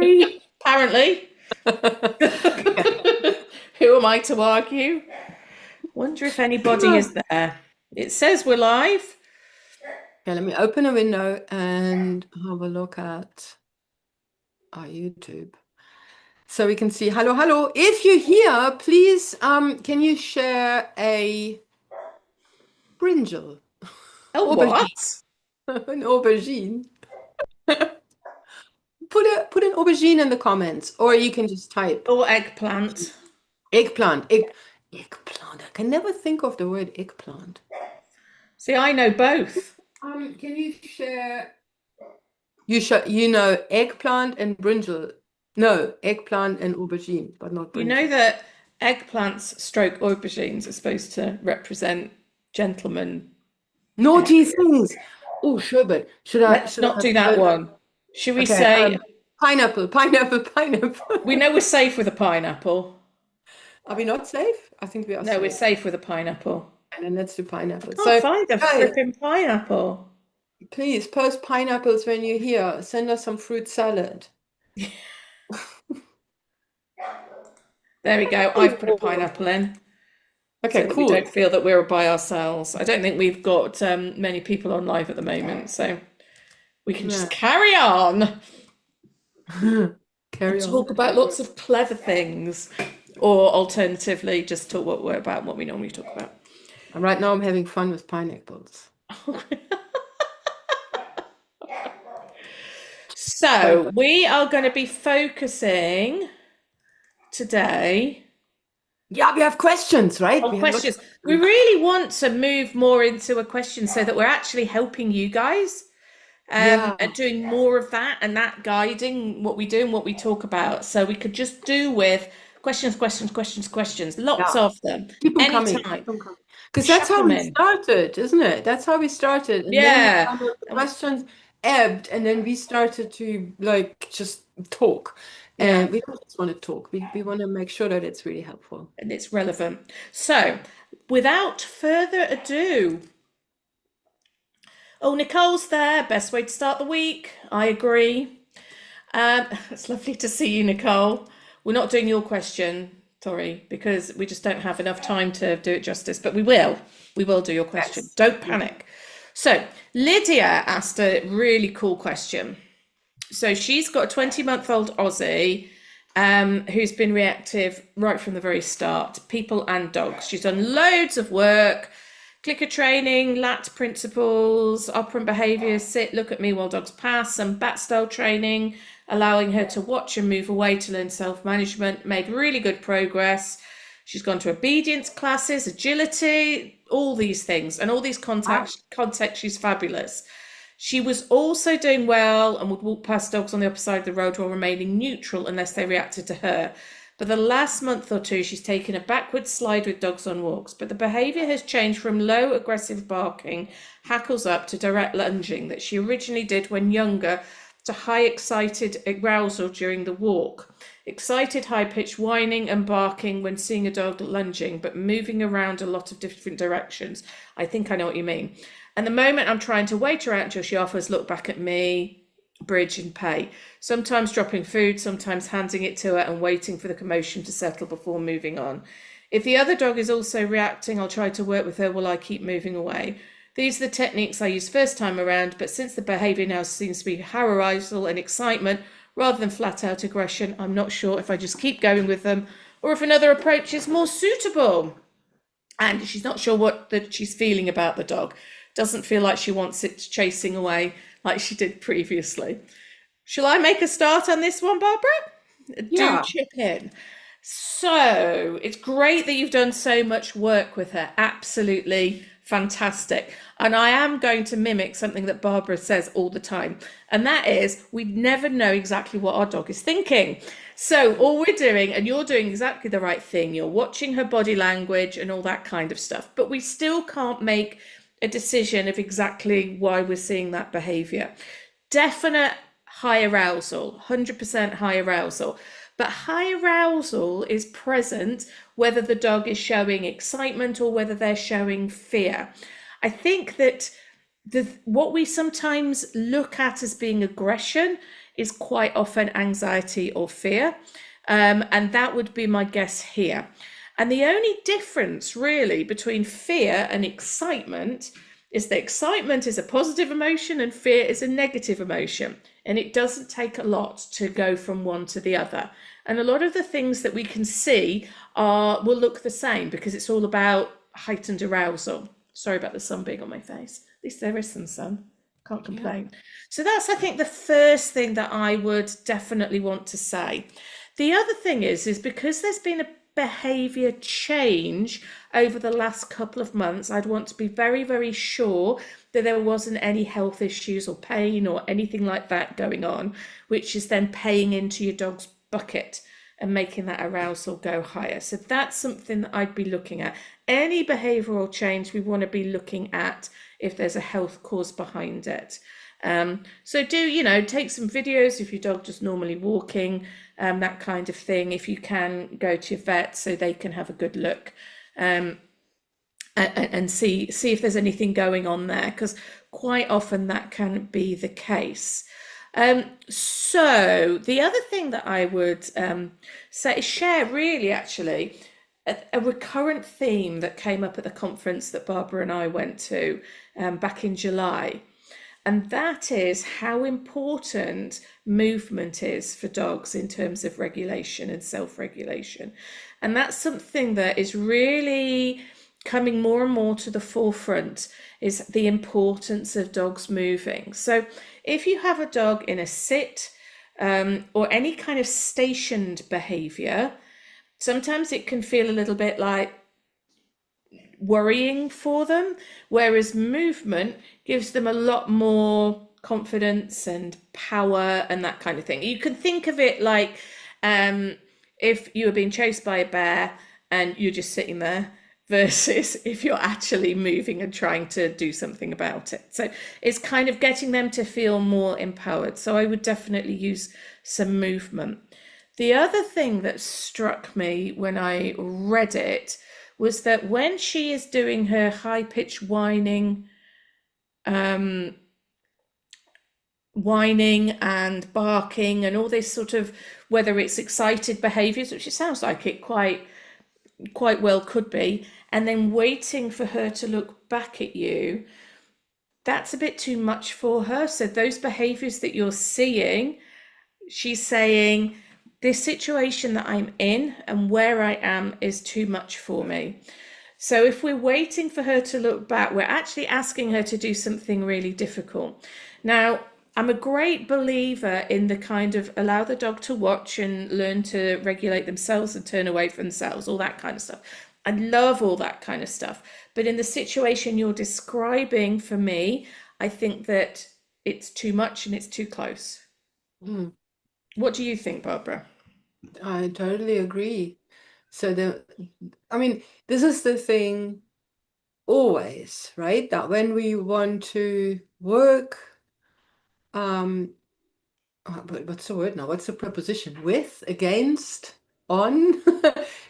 Sorry. Apparently. Who am I to argue? Wonder if anybody is there. It says we're live. Okay, let me open a window and have a look at our YouTube. So we can see, hello, hello. If you're here, please, can you share a brinjal? Oh, Aubergine. what? An aubergine. Put an aubergine in the comments, or you can just type Or eggplant. eggplant. Eggplant. I can never think of the word eggplant. See, I know both. Can you share? You know eggplant and brinjal. No, eggplant and aubergine, but not You know brinjal. that eggplants stroke aubergines are supposed to represent gentlemen. Naughty things. Oh, sherbet. Should I Let's should I not have do that sherbet? one. Should we Okay, say, pineapple, pineapple, we pineapple. know we're safe with a pineapple? Are we not safe? I think we are No, we're safe. safe with a pineapple. And then let's do I pineapple. can't So, find a guys, flipping pineapple. please post pineapples when you're here. Send us some fruit salad. There we go. I've put a pineapple in so Okay, that we cool. don't feel that we're by ourselves. I don't think we've got many people on live at the moment, so we can Yeah. just carry on and Carry on. talk about lots of clever things, or alternatively, just talk about what we normally talk about. And right now I'm having fun with pineapples. So we are going to be focusing today Yeah, we have questions, right? on We have lots of questions. We really want to move more into a question so that we're actually helping you guys yeah, and doing more of that and that guiding what we do and what we talk about. So we could just do with questions, questions, questions, questions, lots yeah. of them, Keep them coming. anytime. Keep them coming. Because that's Chuck how them we in. started, isn't it? That's how we started. And then Yeah. kind of the questions ebbed, and then we started to like just talk. Yeah. And we don't just want to talk. We want to make sure that it's really helpful. And it's relevant. So without further ado, oh, Nicole's there. Best way to start the week. I agree. It's lovely to see you, Nicole. We're not doing your question, sorry, because we just don't have enough time to do it justice, but we will. We will do your question. Yes. Don't panic. So, Lydia asked a really cool question. So, she's got a 20-month-old Aussie who's been reactive right from the very start, people and dogs. She's done loads of work, clicker training, LAT principles, operant behaviour, sit, look at me while dogs pass, some bat style training, allowing her to watch and move away to learn self management, made really good progress. She's gone to obedience classes, agility, all these things, and all these Wow. contexts. She's fabulous. She was also doing well and would walk past dogs on the opposite side of the road while remaining neutral unless they reacted to her. But the last month or two, she's taken a backward slide with dogs on walks. But the behaviour has changed from low aggressive barking, hackles up, to direct lunging that she originally did when younger, to high excited arousal during the walk. Excited, high pitched whining and barking when seeing a dog lunging, but moving around a lot of different directions. I think I know what you mean. And the moment I'm trying to wait her out until she offers, look back at me, bridge and pay. Sometimes dropping food, sometimes handing it to her and waiting for the commotion to settle before moving on. If the other dog is also reacting, I'll try to work with her while I keep moving away. These are the techniques I used first time around, but since the behaviour now seems to be arousal and excitement rather than flat out aggression, I'm not sure if I just keep going with them or if another approach is more suitable. And she's not sure what that she's feeling about the dog. Doesn't feel like she wants it chasing away like she did previously. Shall I make a start on this one, Barbara? Do Yeah. chip in. So it's great that you've done so much work with her. Absolutely fantastic. And I am going to mimic something that Barbara says all the time, and that is we never know exactly what our dog is thinking. So all we're doing, and you're doing exactly the right thing, you're watching her body language and all that kind of stuff, but we still can't make a decision of exactly why we're seeing that behavior. Definite high arousal, 100% high arousal. But high arousal is present whether the dog is showing excitement or whether they're showing fear. I think that what we sometimes look at as being aggression is quite often anxiety or fear. And that would be my guess here. And the only difference really between fear and excitement is that excitement is a positive emotion and fear is a negative emotion. And it doesn't take a lot to go from one to the other. And a lot of the things that we can see will look the same because it's all about heightened arousal. Sorry about the sun being on my face. At least there is some sun. Can't Yeah. complain. So that's, I think, the first thing that I would definitely want to say. The other thing is because there's been a behavior change over the last couple of months, I'd want to be very, very sure that there wasn't any health issues or pain or anything like that going on, which is then paying into your dog's bucket and making that arousal go higher. So that's something that I'd be looking at. Any behavioral change, we want to be looking at if there's a health cause behind it. So take some videos if your dog just normally walking, that kind of thing. If you can, go to your vet so they can have a good look, and see if there's anything going on there, because quite often that can be the case. So the other thing that I would share really actually a recurrent theme that came up at the conference that Barbara and I went to back in July. And that is how important movement is for dogs in terms of regulation and self-regulation. And that's something that is really coming more and more to the forefront, is the importance of dogs moving. So if you have a dog in a sit or any kind of stationed behavior, sometimes it can feel a little bit like worrying for them, whereas movement gives them a lot more confidence and power and that kind of thing. You can think of it like if you were being chased by a bear and you're just sitting there, versus if you're actually moving and trying to do something about it. So it's kind of getting them to feel more empowered. So I would definitely use some movement. The other thing that struck me when I read it was that when she is doing her high-pitched whining and barking and all this sort of, whether it's excited behaviors, which it sounds like it quite well could be, and then waiting for her to look back at you, that's a bit too much for her. So those behaviors that you're seeing, she's saying, this situation that I'm in and where I am is too much for me. So if we're waiting for her to look back, we're actually asking her to do something really difficult. Now, I'm a great believer in the kind of allow the dog to watch and learn to regulate themselves and turn away from themselves, all that kind of stuff. I love all that kind of stuff. But in the situation you're describing, for me, I think that it's too much and it's too close. Mm. What do you think, Barbara? I totally agree. So this is the thing always, right? That when we want to work, what's the word now? What's the preposition? With, against, on?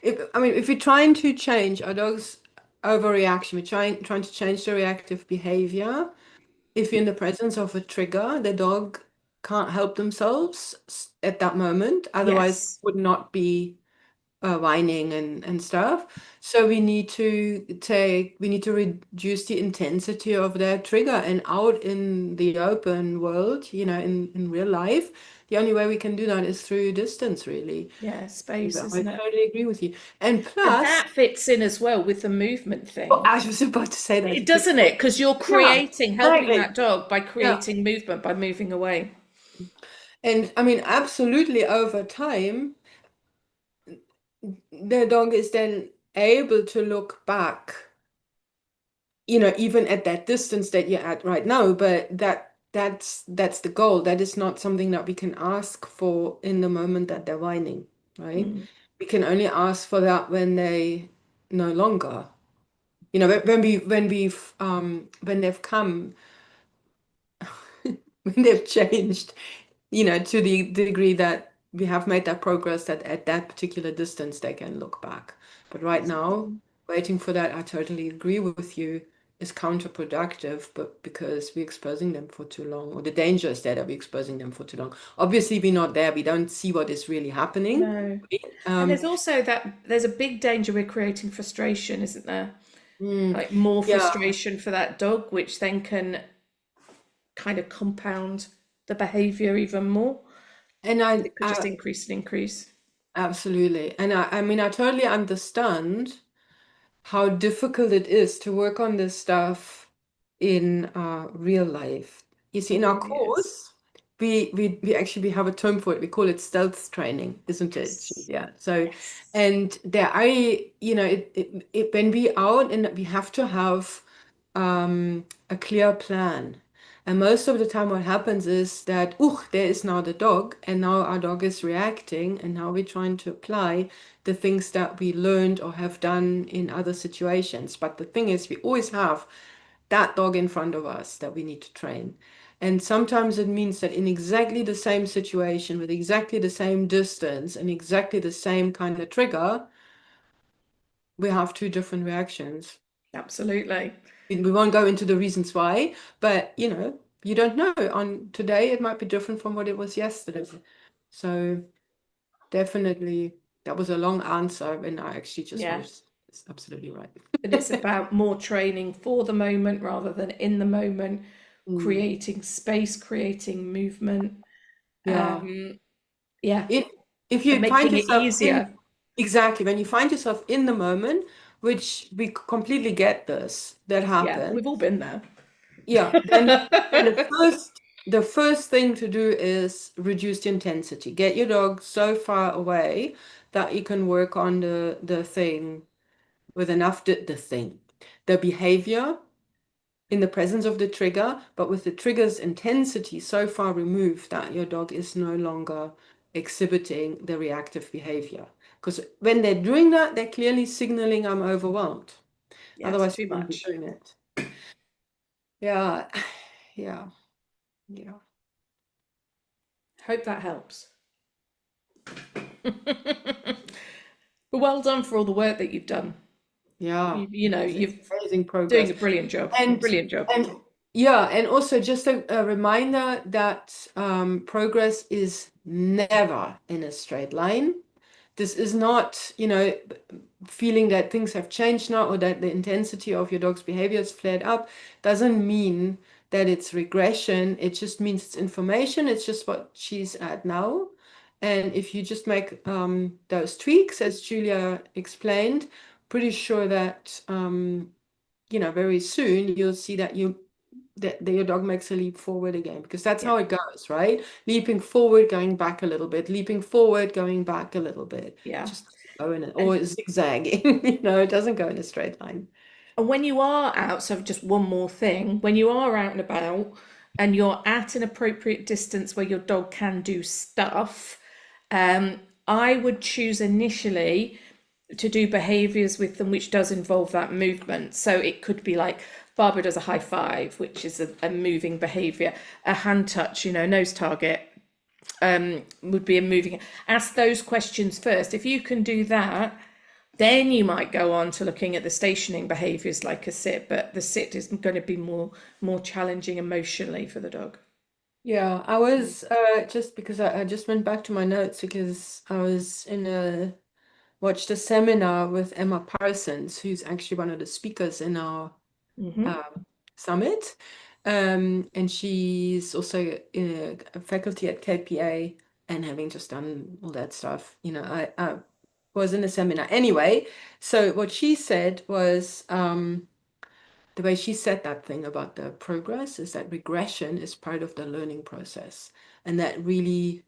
If we're trying to change our dog's overreaction, we're trying to change the reactive behavior. If you're in the presence of a trigger, the dog can't help themselves at that moment. Otherwise, Yes. would not be whining and stuff. So we need to reduce the intensity of that trigger, and out in the open world, in real life, the only way we can do that is through distance, really. Yeah, space, I isn't it? totally agree with you. And And plus, that fits in as well with the movement thing. I was about to say that. It doesn't it? Because you're helping exactly. that dog by Yeah. creating movement, by moving away. And absolutely over time, the dog is then able to look back, even at that distance that you're at right now, but that's the goal. That is not something that we can ask for in the moment that they're whining, right? We can only ask for that when they no longer, when they've come, when they've changed, to the degree that we have made that progress, that at that particular distance they can look back. But right now, waiting for that, I totally agree with you. is counterproductive, but because we're exposing them for too long, or the danger is that we're exposing them for too long. Obviously, we're not there. We don't see what is really happening. No. And Um, there's also there's a big danger we're creating frustration, isn't there? mm, Like more yeah, frustration for that dog, which then can kind of compound the behavior even more. and It could just increase and increase. absolutely, and I mean, I totally understand how difficult it is to work on this stuff in real life. You see, It in our really is. course, we actually have a term for it. We call it stealth training, isn't it? Yes. Yeah. So, Yes. and when we out and we have to have a clear plan. And most of the time, what happens is that, there is now the dog, and now our dog is reacting, and now we're trying to apply the things that we learned or have done in other situations. But the thing is, we always have that dog in front of us that we need to train. And sometimes it means that in exactly the same situation, with exactly the same distance and exactly the same kind of trigger, we have two different reactions. Absolutely. We won't go into the reasons why, but you don't know. On today, it might be different from what it was yesterday. So definitely, that was a long answer, and I actually just Yeah. wanted to, it's absolutely right. And it's about more training for the moment rather than in the moment, Mm, creating space, creating movement. yeah. Yeah. If if And you find making it yourself in easier. exactly when you find yourself in the moment, which we completely get this, that Yeah, happens. we've all been there. Yeah, then the first thing to do is reduce the intensity. Get your dog so far away that you can work on the thing with enough the behavior in the presence of the trigger, but with the trigger's intensity so far removed that your dog is no longer exhibiting the reactive behavior. Because when they're doing that, they're clearly signaling I'm overwhelmed. Yeah, it's Otherwise, too they wouldn't be much. doing it. Yeah, yeah, yeah. Hope that helps. But well done for all the work that you've done. Yeah, You're amazing doing progress. a brilliant job. And Brilliant job. and yeah, and also just a reminder that progress is never in a straight line. This is not, feeling that things have changed now or that the intensity of your dog's behavior has flared up doesn't mean that it's regression. It just means it's information. It's just what she's at now. And if you just make those tweaks, as Julia explained, pretty sure that very soon you'll see that your dog makes a leap forward again, because that's Yeah. how it goes, right? Leaping forward, going back a little bit, leaping forward, going back a little bit. Yeah. Just going And or zigzagging, it doesn't go in a straight line. And when you are out, so just one more thing, when you are out and about and you're at an appropriate distance where your dog can do stuff, I would choose initially to do behaviors with them which does involve that movement. So it could be like Barbara does a high five, which is a moving behavior, a hand touch, nose target, would be a moving. Ask those questions first. If you can do that, then you might go on to looking at the stationing behaviours like a sit, but the sit is going to be more challenging emotionally for the dog. Yeah, I was just because I just went back to my notes because I was watched a seminar with Emma Parsons, who's actually one of the speakers in our Hmm. summit. And she's also a faculty at KPA, and having just done all that stuff, I was in a seminar anyway. So what she said was the way she said that thing about the progress is that regression is part of the learning process. And that really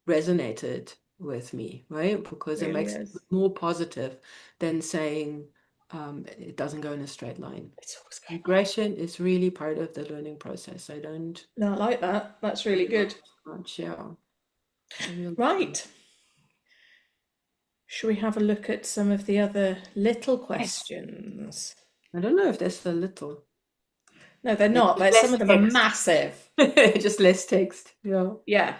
resonated with me, right? Because it Really makes it is. more positive than saying it doesn't go in a straight line. It's always going Regression is really part of the learning process. I don't back. No, I like that. That's really really good. like much, yeah. I really don't. Right. Shall we have a look at some of the other little Yes. questions? I don't know if there's a little. No, they're Maybe not. just Some less of them are text. massive. Just less text. Yeah. Yeah.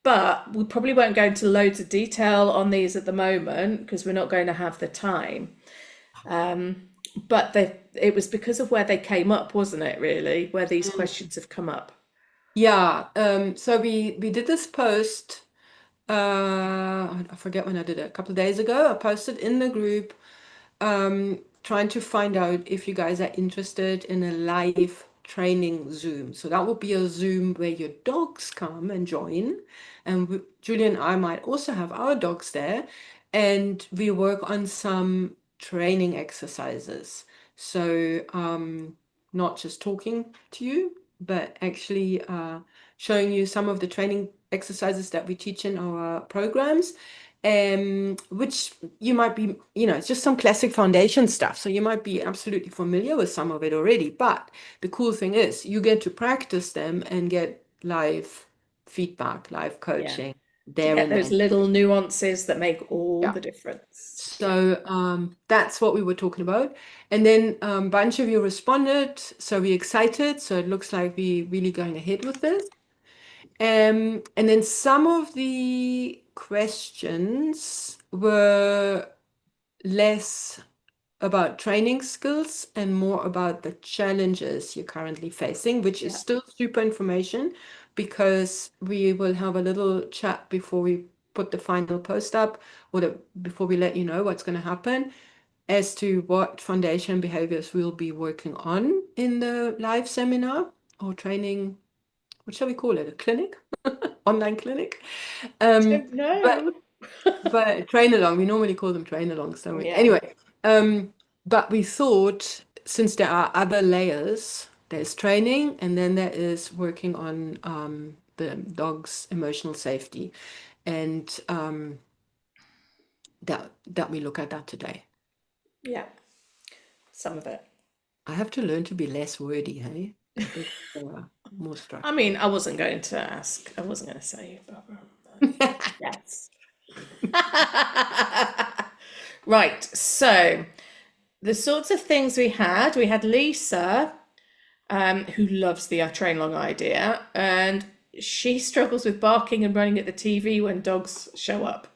But we probably won't go into loads of detail on these at the moment because we're not going to have the time. but it was because of where they came up, wasn't it, really, where these questions have come up. Yeah, so we did this post, I forget when I did it, a couple of days ago. I posted in the group, trying to find out if you guys are interested in a live training Zoom. So that would be a Zoom where your dogs come and join, and Julie and I might also have our dogs there, and we work on some training exercises. So not just talking to you, but actually showing you some of the training exercises that we teach in our programs, which you might be, it's just some classic foundation stuff. So you might be absolutely familiar with some of it already. But the cool thing is you get to practice them and get live feedback, live Yeah. coaching To there get and those then. little nuances that make all Yeah. the difference. Yeah. So that's what we were talking about. And then a bunch of you responded. So we're excited. So it looks like we're really going ahead with this. And then some of the questions were less about training skills and more about the challenges you're currently facing, which is Yeah. still super information because we will have a little chat before we put the final post up or before we let you know what's going to happen as to what foundation behaviors we'll be working on in the live seminar or training. What shall we call it? A clinic? Online clinic? Don't But know. train along, we normally call them train alongs, don't we? Yeah. Anyway, but we thought since there are other layers, there's training and then there is working on the dog's emotional safety. And that we look at that today. Yeah. Some of it. I have to learn to be less wordy, hey? A bit more I structured. mean, I wasn't going to ask. I wasn't going to say, Barbara. Yes. Right. So the sorts of things we had Lisa, who loves the train long idea, and she struggles with barking and running at the TV when dogs show up.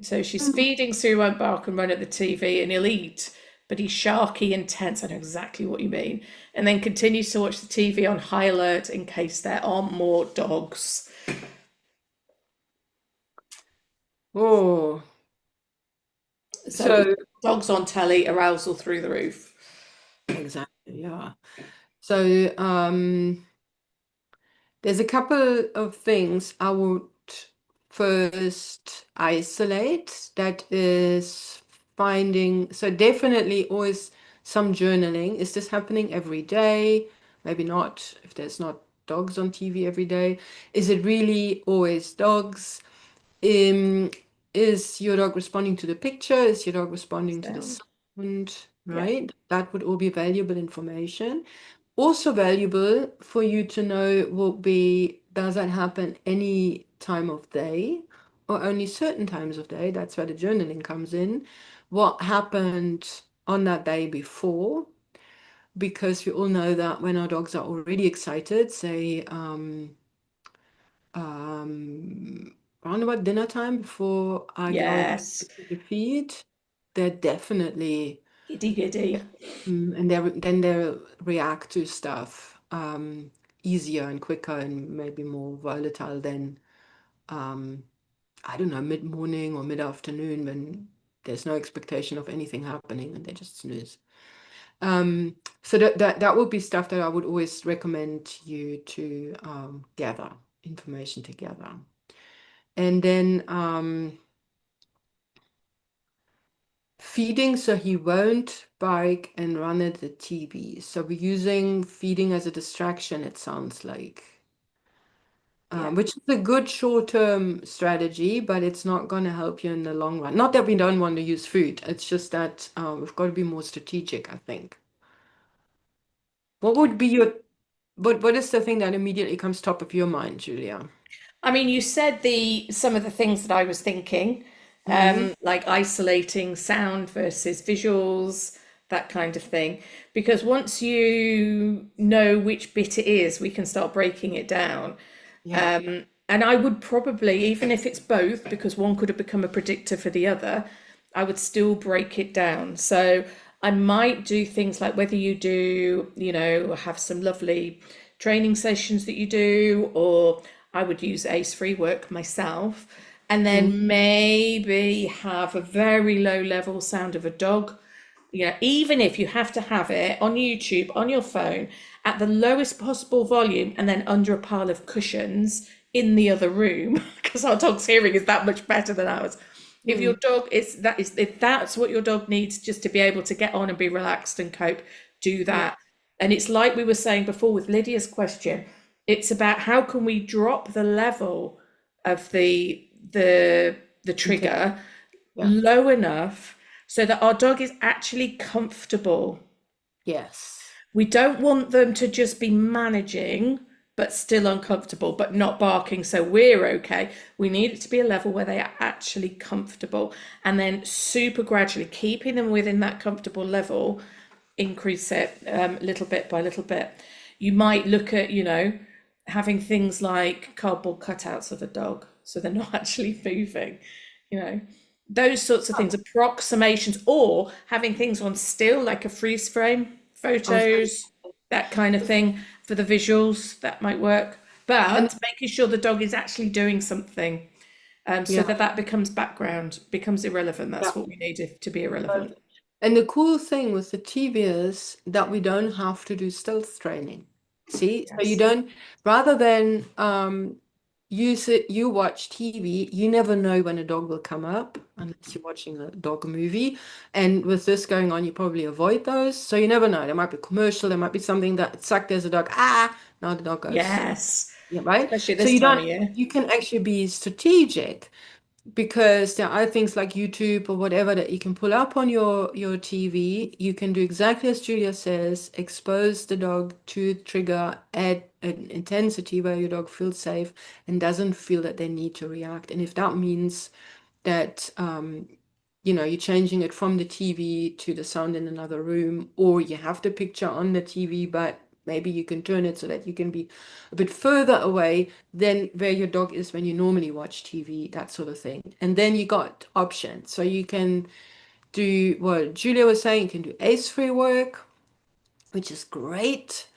So she's feeding Sue won't bark and run at the TV, and he'll eat, but he's sharky and tense. I know exactly what you mean. And then continues to watch the TV on high alert in case there are more dogs. Oh, So so dogs on telly, arousal through the roof. exactly, yeah. So there's a couple of things I would first isolate. That is finding, so definitely always some journaling. Is this happening every day? Maybe not if there's not dogs on TV every day. Is it really always dogs? Um, is your dog responding to the picture? Is your dog responding to the Sound. sound? Yeah. Right? That would all be valuable information. Also valuable for you to know will be, does that happen any time of day or only certain times of day? That's where the journaling comes in. What happened on that day before? Because we all know that when our dogs are already excited, say around about dinner time before I go Yes. to the feed, they're definitely Giddy giddy. and then they'll react to stuff easier and quicker and maybe more volatile than I don't know, mid-morning or mid-afternoon when there's no expectation of anything happening and they just snooze. So that would be stuff that I would always recommend you to gather information together. And then feeding, so he won't bike and run at the TV. So we're using feeding as a distraction, it sounds like. Yeah. Which is a good short-term strategy, but it's not going to help you in the long run. Not that we don't want to use food. It's just that we've got to be more strategic, I think. What would be what is the thing that immediately comes top of your mind, Julia? I mean, you said some of the things that I was thinking, Hmm. like isolating sound versus visuals, that kind of thing. Because once you know which bit it is, we can start breaking it down. Yeah. And I would probably, even if it's both, because one could have become a predictor for the other, I would still break it down. So I might do things like whether you do, have some lovely training sessions that you do, or I would use Ace Free Work myself, and Mm. then maybe have a very low level sound of a dog. Even if you have to have it on YouTube, on your phone, at the lowest possible volume, and then under a pile of cushions in the other room, because our dog's hearing is that much better than ours. If your Mm. dog if that's what your dog needs just to be able to get on and be relaxed and cope, do Yeah. that. And it's like we were saying before with Lydia's question, it's about how can we drop the level of the Inten- trigger Yeah. low enough so that our dog is actually comfortable. Yes. We don't want them to just be managing, but still uncomfortable, but not barking, so we're okay. We need it to be a level where they are actually comfortable. And then super gradually, keeping them within that comfortable level, increase it little bit by little bit. You might look at, having things like cardboard cutouts of a dog, so they're not actually moving, you know those sorts of things, approximations, or having things on still, like a freeze frame, I was gonna photos, that kind of thing for the visuals, that might work. and But making sure the dog is actually doing something, so yeah, that becomes background, becomes irrelevant. yeah. That's what we need it to be irrelevant. Perfect. And the cool thing with the TV is that we don't have to do stealth training. See, so you Yes. don't, rather than you watch TV, you never know when a dog will come up unless you're watching a dog movie. And with this going on, you probably avoid those. So you never know. There might be a commercial, there might be something that it's like there's a dog, now the dog goes, Yes, yeah, right? especially at So this you time of don't, year. you can actually be strategic because there are things like YouTube or whatever that you can pull up on your TV. You can do exactly as Julia says, expose the dog to trigger at an intensity where your dog feels safe and doesn't feel that they need to react. And if that means that you're changing it from the TV to the sound in another room, or you have the picture on the TV, but maybe you can turn it so that you can be a bit further away than where your dog is when you normally watch TV, that sort of thing. And then you got options. So you can do what Julia was saying, you can do ACE-free work, which is great.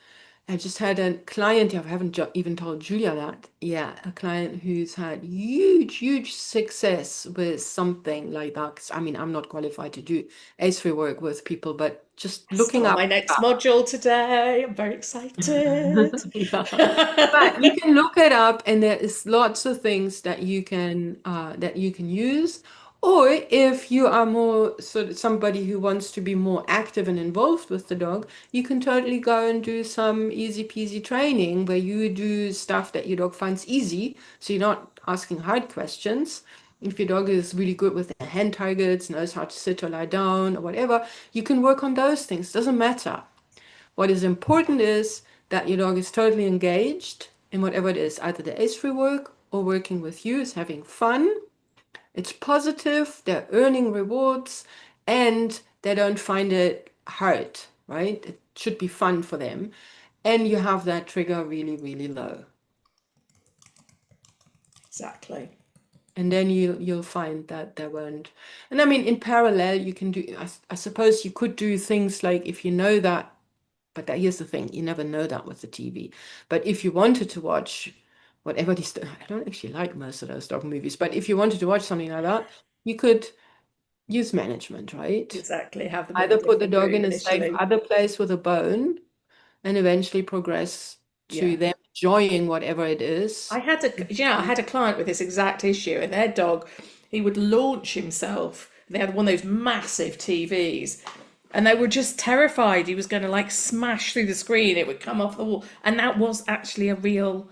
I just had a client, I haven't even told Julia that. Yeah, a client who's had huge, huge success with something like that. 'Cause, I mean, I'm not qualified to do ACE-free work with people, but just looking Start up my next module today. I'm very excited. yeah. But you can look it up, and there is lots of things that you can use. Or if you are more sort of somebody who wants to be more active and involved with the dog, you can totally go and do some easy peasy training where you do stuff that your dog finds easy. So you're not asking hard questions. If your dog is really good with the hand targets, knows how to sit or lie down or whatever, you can work on those things. Doesn't matter. What is important is that your dog is totally engaged in whatever it is, either the ACE-free work or working with you, is having fun. It's positive, they're earning rewards, and they don't find it hard, right? It should be fun for them. And you have that trigger really, really low. Exactly. And then you'll find that there won't. And I mean, in parallel, you can do, I suppose you could do things like if you know that. But here's the thing, you never know that with the TV. But if you wanted to watch whatever these, I don't actually like most of those dog movies, but if you wanted to watch something like that, you could use management, right? Exactly. Have them in a Either put the different dog room in a safe initially. other place with a bone and eventually progress to Yeah. them enjoying whatever it is. I had a client with this exact issue, and their dog, he would launch himself. They had one of those massive TVs, and they were just terrified he was going to like smash through the screen. It would come off the wall, and that was actually a real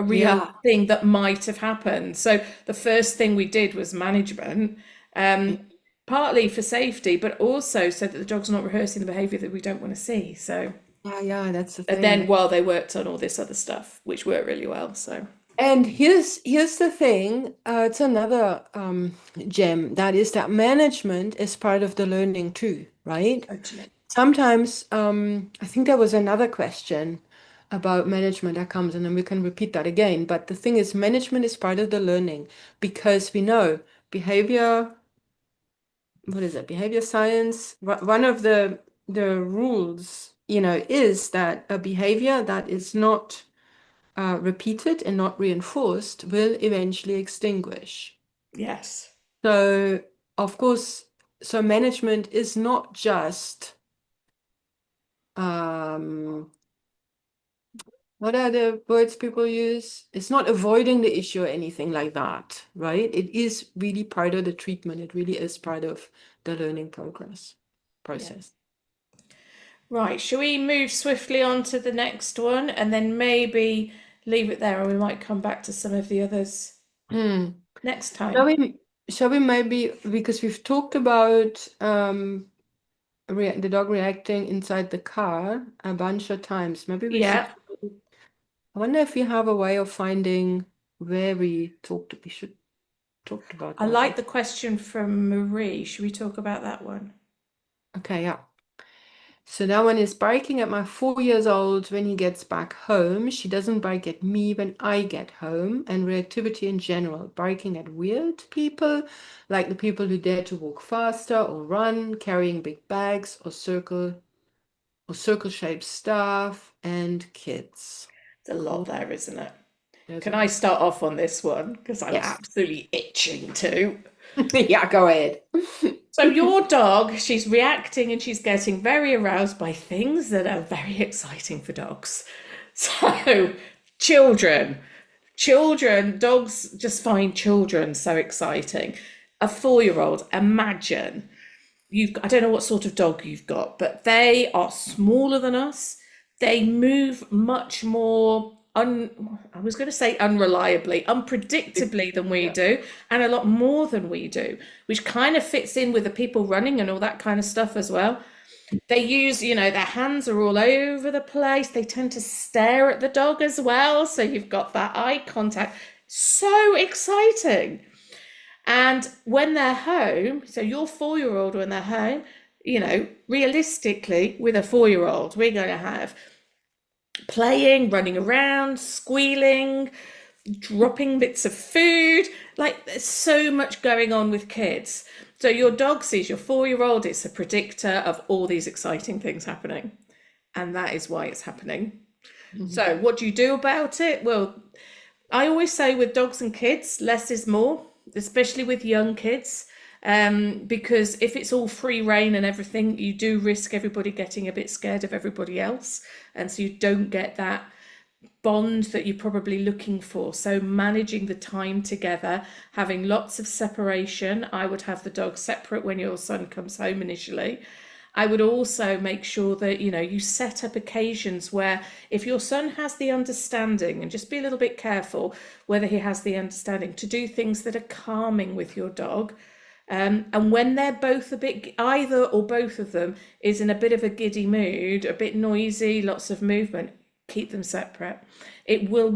Yeah. thing that might have happened. So the first thing we did was management, partly for safety, but also so that the dog's not rehearsing the behavior that we don't want to see. So, Yeah, that's the and then thing. while they worked on all this other stuff, which worked really well. So, And here's the thing. It's another gem. That is that management is part of the learning too, right? totally. Sometimes I think there was another question about management that comes, and then we can repeat that again. But the thing is, management is part of the learning because we know behavior what is it, behavior science, one of the rules, is that a behavior that is not repeated and not reinforced will eventually extinguish. Yes. So, of course, so management is not just what are the words people use? It's not avoiding the issue or anything like that, right? It is really part of the treatment. It really is part of the learning Yeah. process. Right. Shall we move swiftly on to the next one and then maybe leave it there, or we might come back to some of the others Hmm. next Shall time? we maybe, because we've talked about the dog reacting inside the car a bunch of times, maybe we should. Yeah. I wonder if we have a way of finding where we should talked about I that. like the question from Marie. Should we talk about that one? Okay, yeah. So that one is barking at my 4 years old when he gets back home. She doesn't bark at me when I get home. And reactivity in general, barking at weird people, like the people who dare to walk faster or run, carrying big bags or circle-shaped stuff, and kids. It's a lot Cool. there, isn't it? There's a Can I lot. start off on this one? Because I'm Yes. absolutely itching to. Yeah, go ahead. So, your dog, she's reacting and she's getting very aroused by things that are very exciting for dogs. So, children, dogs just find children so exciting. A 4 year old, imagine I don't know what sort of dog you've got, but they are smaller than us. They move much more I was going to say unreliably, unpredictably than we Yeah. do, and a lot more than we do, which kind of fits in with the people running and all that kind of stuff as well. They use, their hands are all over the place. They tend to stare at the dog as well. So you've got that eye contact. So exciting. And when they're home, so your 4 year old, when they're home, realistically, with a 4 year old, we're going to have playing, running around, squealing, dropping bits of food. Like, there's so much going on with kids. So your dog sees your 4 year old, it's a predictor of all these exciting things happening. And that is why it's happening. So, what do you do about it? Well, I always say with dogs and kids, less is more, especially with young kids. Because if it's all free reign and everything, you do risk everybody getting a bit scared of everybody else. And so you don't get that bond that you're probably looking for. So managing the time together, having lots of separation. I would have the dog separate when your son comes home initially. I would also make sure that you set up occasions where if your son has the understanding, and just be a little bit careful whether he has the understanding to do things that are calming with your dog. And when they're both a bit, either or both of them is in a bit of a giddy mood, a bit noisy, lots of movement, keep them separate. It will,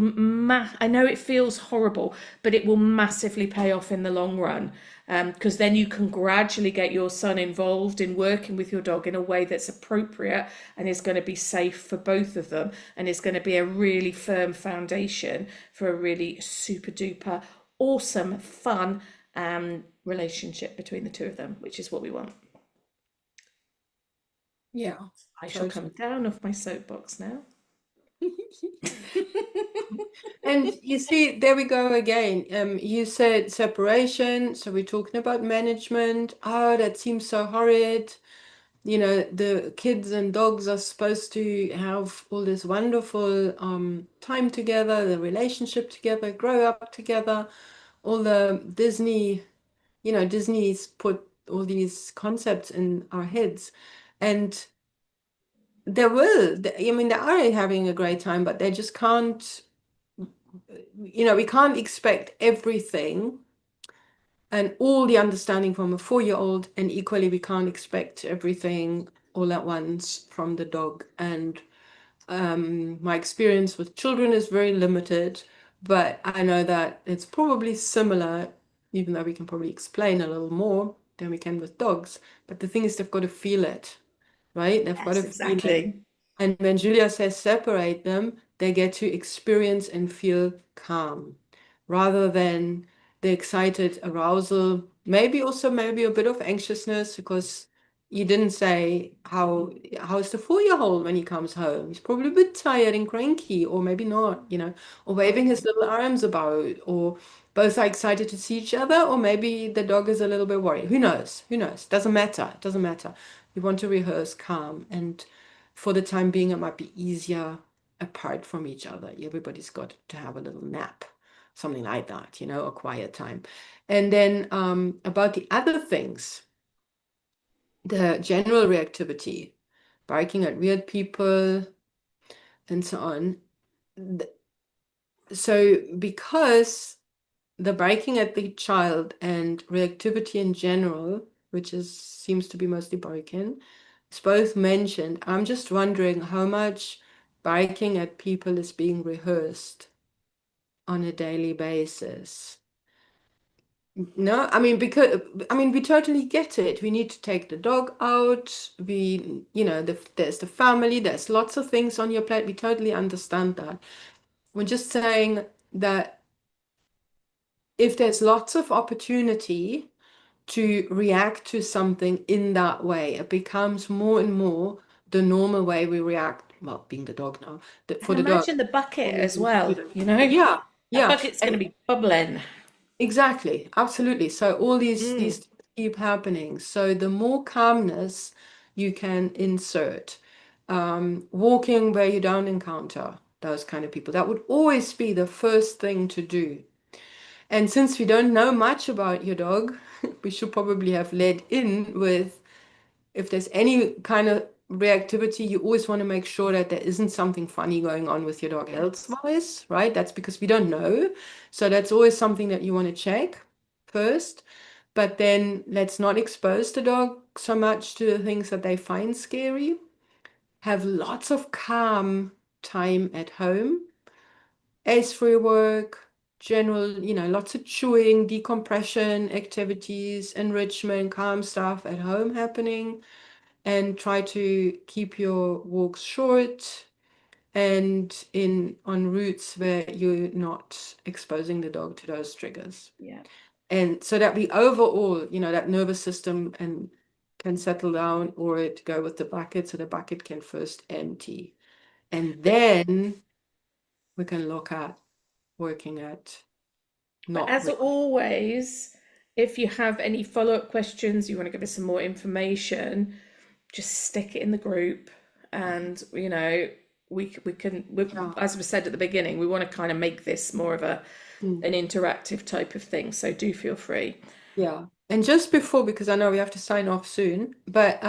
I know it feels horrible, but it will massively pay off in the long run. Because then you can gradually get your son involved in working with your dog in a way that's appropriate and is going to be safe for both of them, and is going to be a really firm foundation for a really super duper awesome, fun relationship between the two of them, which is what we want. Yeah. I shall come down off my soapbox now. And you see, there we go again. You said separation, so we're talking about management. Oh, that seems so horrid. The kids and dogs are supposed to have all this wonderful time together, the relationship together, grow up together. All the Disney's put all these concepts in our heads, and I mean, they are having a great time, but they just can't, we can't expect everything and all the understanding from a 4 year old, and equally, we can't expect everything all at once from the dog. And my experience with children is very limited, but I know that it's probably similar, even though we can probably explain a little more than we can with dogs. But the thing is, they've got to feel it, right? They've got Yes, to feel it. exactly. And when Julia says separate them, they get to experience and feel calm rather than the excited arousal, maybe a bit of anxiousness because you didn't say how's the 4-year-old when he comes home. He's probably a bit tired and cranky, or maybe not, or waving his little arms about, or both are excited to see each other, or maybe the dog is a little bit worried. Who knows? Who knows? Doesn't matter. It doesn't matter. You want to rehearse calm, and for the time being, it might be easier apart from each other. Everybody's got to have a little nap, something like that, a quiet time. And then about the other things, the general reactivity, barking at weird people, and so on. So because the barking at the child and reactivity in general, which seems to be mostly barking, it's both mentioned. I'm just wondering how much barking at people is being rehearsed on a daily basis. No, I mean, because we totally get it. We need to take the dog out. There's the family, there's lots of things on your plate. We totally understand that. We're just saying that if there's lots of opportunity to react to something in that way, it becomes more and more the normal way we react. Well, being the dog now, for And the dog. imagine the bucket as well, Yeah, That bucket's going to be bubbling. Exactly, absolutely. So all these things keep happening. So the more calmness you can insert, walking where you don't encounter those kind of people, that would always be the first thing to do. And since we don't know much about your dog, we should probably have led in with, if there's any kind of reactivity, you always want to make sure that there isn't something funny going on with your dog elsewise, right? That's because we don't know. So that's always something that you want to check first. But then let's not expose the dog so much to the things that they find scary. Have lots of calm time at home. Ace-free work, general, lots of chewing, decompression activities, enrichment, calm stuff at home happening. And try to keep your walks short and on routes where you're not exposing the dog to those triggers. Yeah. And so that we overall, that nervous system can settle down, or it go with the bucket, so the bucket can first empty. And then we can look at working at But as always, if you have any follow-up questions, you want to give us some more information, just stick it in the group, and we can, as we said at the beginning, we want to kind of make this more of an interactive type of thing, so do feel free. Yeah. And just before, because I know we have to sign off soon, but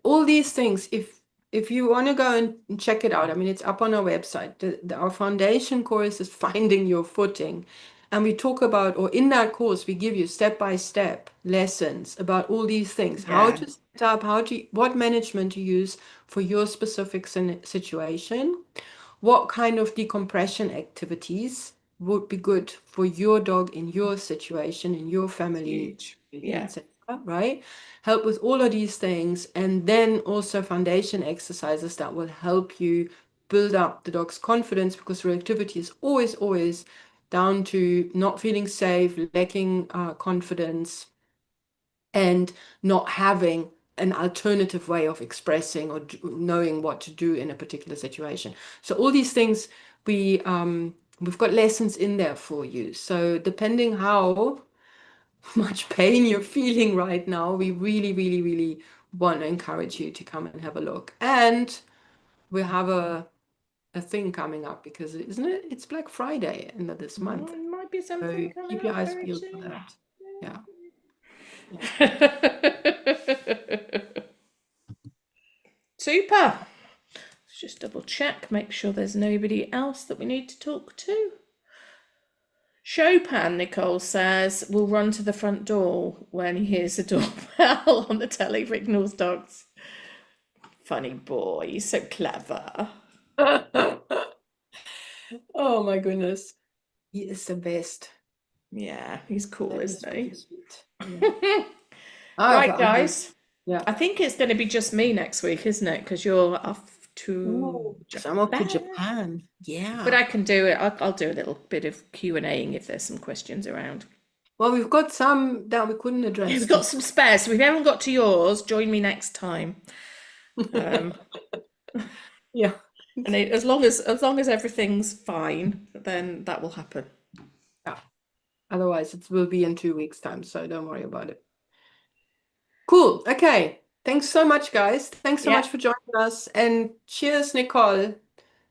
all these things, if you want to go and check it out, it's up on our website. Our foundation course is Finding Your Footing. And we talk about, or in that course, we give you step-by-step lessons about all these things. How to set up, what management to use for your specific situation, what kind of decompression activities would be good for your dog in your situation, in your family, etc. Right? Help with all of these things, and then also foundation exercises that will help you build up the dog's confidence, because reactivity is always down to not feeling safe, lacking confidence, and not having an alternative way of expressing or knowing what to do in a particular situation. So all these things, we've got lessons in there for you. So depending how much pain you're feeling right now, we really want to encourage you to come and have a look. And we have a thing coming up, because it's Black Friday end of this month. It might be something so keep your eyes peeled for that. Super. Let's just double check, make sure there's nobody else that we need to talk to. Chopin, Nicole says, will run to the front door when he hears a doorbell on the telly for ignores dogs. Funny boy, he's so clever. Oh my goodness. He is the best. Yeah, he's cool, isn't he? Yeah. Right, guys. Yeah. I think it's going to be just me next week, isn't it? Because you're off to Some up to Japan. Japan. Yeah. But I can do it. I'll do a little bit of Q&Ing if there's some questions around. Well, we've got some that we couldn't address. We've got some spares. So if you haven't got to yours, join me next time. Yeah. And as long as everything's fine, then that will happen. Yeah. Otherwise, it will be in 2 weeks' time, so don't worry about it. Cool. Okay. Thanks so much, guys. Thanks so much for joining us. And cheers, Nicole.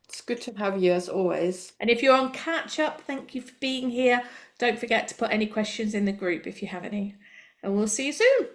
It's good to have you as always. And if you're on catch up, thank you for being here. Don't forget to put any questions in the group if you have any. And we'll see you soon.